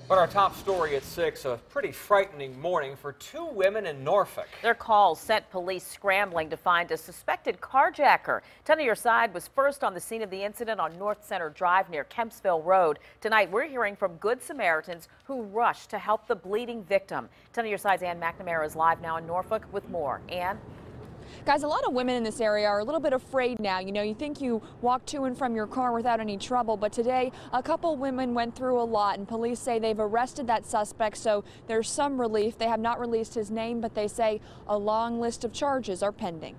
But our top story at 6, a pretty frightening morning for two women in Norfolk. Their calls sent police scrambling to find a suspected carjacker. 10 on your side was first on the scene of the incident on North Center Drive near Kempsville Road. Tonight, we're hearing from Good Samaritans who rushed to help the bleeding victim. 10 on your side's McNamara is live now in Norfolk with more. Ann? Guys, a lot of women in this area are a little bit afraid now. You know, you think you walk to and from your car without any trouble, but today a couple women went through a lot, and police say they've arrested that suspect, so there's some relief. They have not released his name, but they say a long list of charges are pending.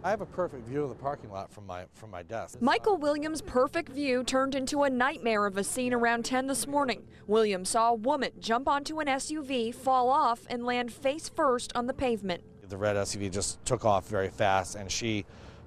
I have a perfect view of the parking lot from my desk. Michael Williams' perfect view turned into a nightmare of a scene around 10 this morning. Williams saw a woman jump onto an SUV, fall off, and land face first on the pavement. The red SUV just took off very fast, and she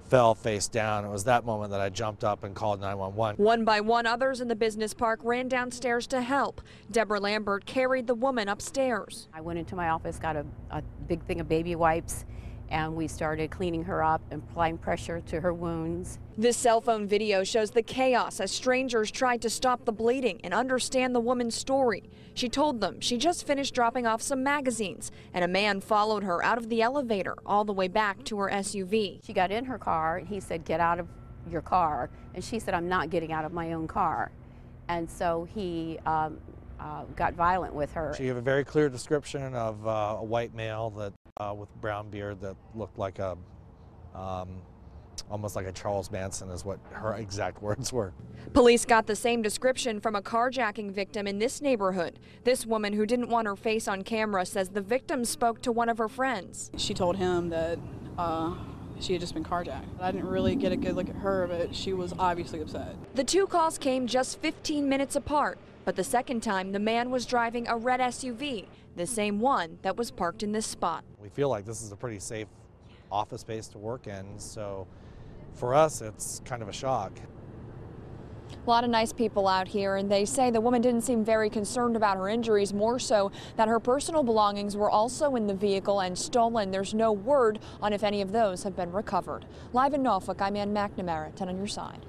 fell face down. It was that moment that I jumped up and called 911. One by one, others in the business park ran downstairs to help. Deborah Lambert carried the woman upstairs. I went into my office, got a big thing of baby wipes, and we started cleaning her up and applying pressure to her wounds. This cell phone video shows the chaos as strangers tried to stop the bleeding and understand the woman's story. She told them she just finished dropping off some magazines, and a man followed her out of the elevator all the way back to her SUV. She got in her car, and he said, "Get out of your car." And she said, "I'm not getting out of my own car." And so he got violent with her. She gave a very clear description of a white male that with brown beard that looked like a almost like a Charles Manson is what her exact words were. Police got the same description from a carjacking victim in this neighborhood. This woman, who didn't want her face on camera, says the victim spoke to one of her friends. She told him that she had just been carjacked. I didn't really get a good look at her, but she was obviously upset. The two calls came just 15 minutes apart, but the second time the man was driving a red SUV, the same one that was parked in this spot. We feel like this is a pretty safe office space to work in, so for us it's kind of a shock. A lot of nice people out here, and they say the woman didn't seem very concerned about her injuries, more so that her personal belongings were also in the vehicle and stolen. There's no word on if any of those have been recovered. Live in Norfolk, I'm Ann McNamara, 10 on your side.